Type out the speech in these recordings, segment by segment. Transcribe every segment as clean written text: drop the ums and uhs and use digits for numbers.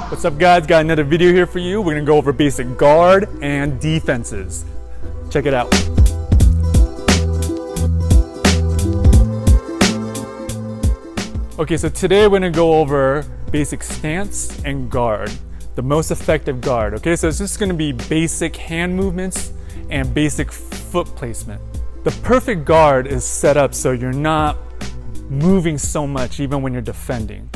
What's up guys, got another video here for you. We're gonna go over basic guard and defenses. Check it out. Okay, so today we're gonna go over basic stance and guard, the most effective guard. Okay, so it's just gonna be basic hand movements and basic foot placement. The perfect guard is set up so you're not moving so much even when you're defending.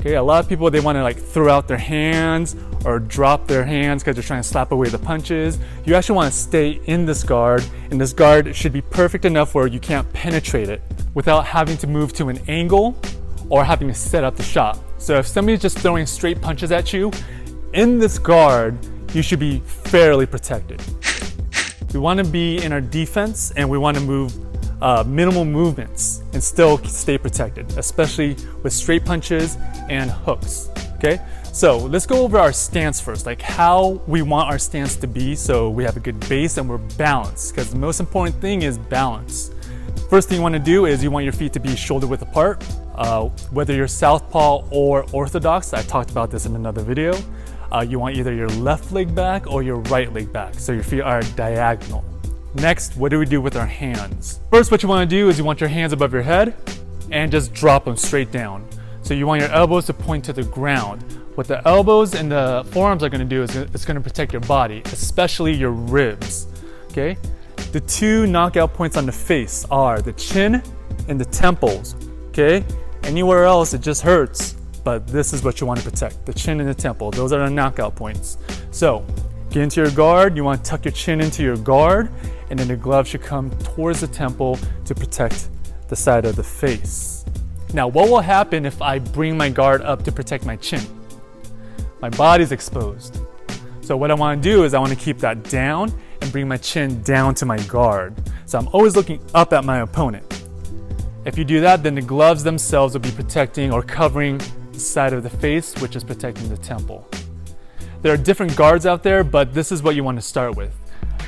Okay, a lot of people, they want to like throw out their hands or drop their hands because they're trying to slap away the punches. You actually want to stay in this guard, and this guard should be perfect enough where you can't penetrate it without having to move to an angle or having to set up the shot. So if somebody's just throwing straight punches at you, in this guard, you should be fairly protected. We want to be in our defense and we want to move minimal movements and still stay protected, especially with straight punches and hooks. Okay, so let's go over our stance first, like how we want our stance to be so we have a good base and we're balanced, because the most important thing is balance. First thing you want to do is you want your feet to be shoulder width apart, whether you're southpaw or orthodox. I talked about this in another video. You want either your left leg back or your right leg back, so your feet are diagonal. Next, what do we do with our hands? First, what you want to do is you want your hands above your head and just drop them straight down. So you want your elbows to point to the ground. What the elbows and the forearms are going to do is it's going to protect your body, especially your ribs. Okay? The two knockout points on the face are the chin and the temples. Okay? Anywhere else it just hurts, but this is what you want to protect, the chin and the temple. Those are the knockout points. So get into your guard, you want to tuck your chin into your guard, and then the glove should come towards the temple to protect the side of the face. Now, what will happen if I bring my guard up to protect my chin? My body's exposed. So what I want to do is I want to keep that down and bring my chin down to my guard. So I'm always looking up at my opponent. If you do that, then the gloves themselves will be protecting or covering the side of the face, which is protecting the temple. There are different guards out there, but this is what you want to start with.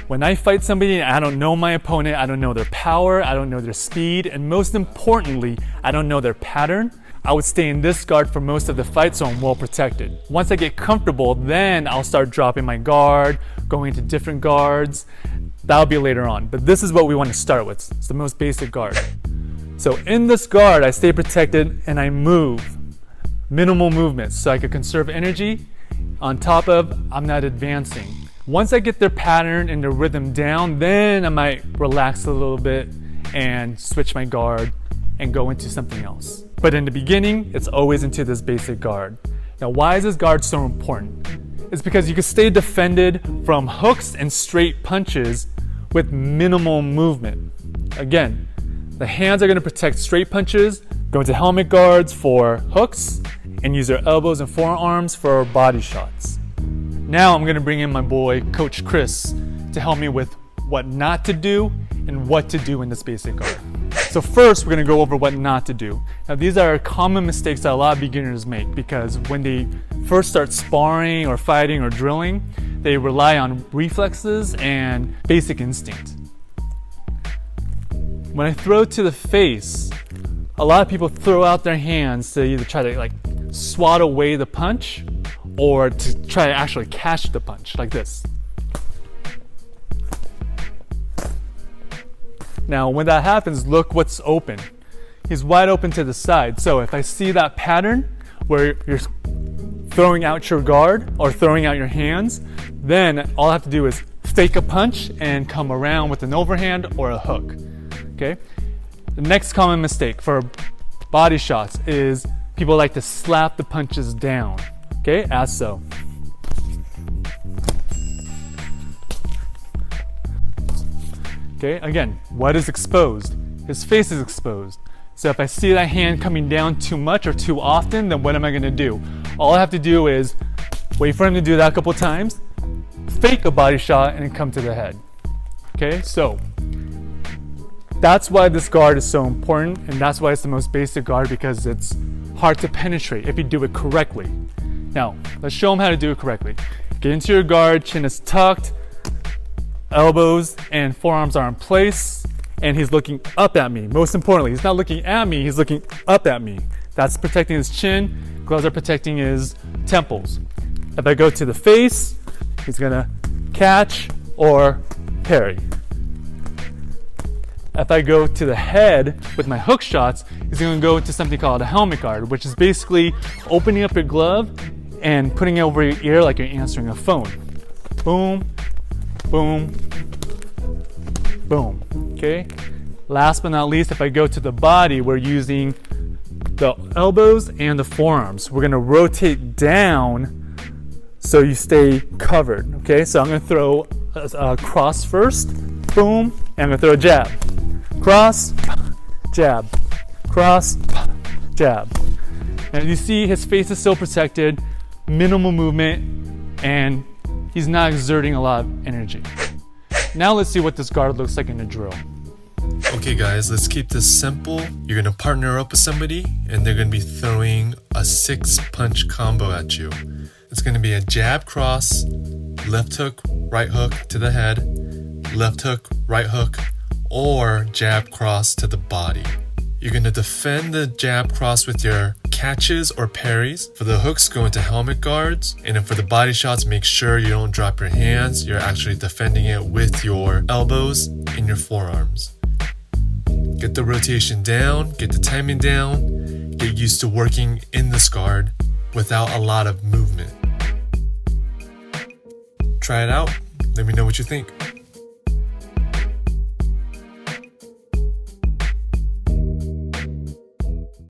When I fight somebody and I don't know my opponent, I don't know their power, I don't know their speed, and most importantly, I don't know their pattern, I would stay in this guard for most of the fight so I'm well protected. Once I get comfortable, then I'll start dropping my guard, going into different guards. That'll be later on, but this is what we want to start with. It's the most basic guard. So in this guard, I stay protected and I move. Minimal movements so I can conserve energy. On top of, I'm not advancing. Once I get their pattern and their rhythm down, then I might relax a little bit and switch my guard and go into something else. But in the beginning, it's always into this basic guard. Now, why is this guard so important? It's because you can stay defended from hooks and straight punches with minimal movement. Again, the hands are going to protect straight punches, go into helmet guards for hooks, and use your elbows and forearms for body shots. Now I'm going to bring in my boy, Coach Chris, to help me with what not to do and what to do in this basic guard. So first, we're going to go over what not to do. Now these are common mistakes that a lot of beginners make because when they first start sparring or fighting or drilling, they rely on reflexes and basic instinct. When I throw to the face, a lot of people throw out their hands to either try to like swat away the punch or to try to actually catch the punch like this. Now when that happens, look what's open. He's wide open to the side. So if I see that pattern where you're throwing out your guard or throwing out your hands, then all I have to do is fake a punch and come around with an overhand or a hook. Okay? The next common mistake for body shots is people like to slap the punches down. Okay, as so. Okay, again, what is exposed? His face is exposed. So if I see that hand coming down too much or too often, then what am I going to do? All I have to do is wait for him to do that a couple times, fake a body shot, and then come to the head. Okay, so that's why this guard is so important, and that's why it's the most basic guard, because it's hard to penetrate if you do it correctly. Now, let's show them how to do it correctly. Get into your guard, chin is tucked, elbows and forearms are in place, and he's looking up at me. Most importantly, he's not looking at me, he's looking up at me. That's protecting his chin. Gloves are protecting his temples. If I go to the face, he's gonna catch or parry. If I go to the head with my hook shots, he's gonna go into something called a helmet guard, which is basically opening up your glove and putting it over your ear like you're answering a phone. Boom, boom, boom, okay? Last but not least, if I go to the body, we're using the elbows and the forearms. We're gonna rotate down so you stay covered, okay? So I'm gonna throw a cross first, boom, and I'm gonna throw a jab. Cross, jab, cross, jab. And you see his face is still protected, minimal movement, and he's not exerting a lot of energy. Now let's see what this guard looks like in a drill. Okay guys, let's keep this simple. You're gonna partner up with somebody and they're gonna be throwing a 6-punch combo at you. It's gonna be a jab cross, left hook, right hook to the head, left hook, right hook, or jab cross to the body. You're gonna defend the jab cross with your catches or parries. For the hooks, go into helmet guards. And then for the body shots, make sure you don't drop your hands. You're actually defending it with your elbows and your forearms. Get the rotation down, get the timing down, get used to working in this guard without a lot of movement. Try it out. Let me know what you think.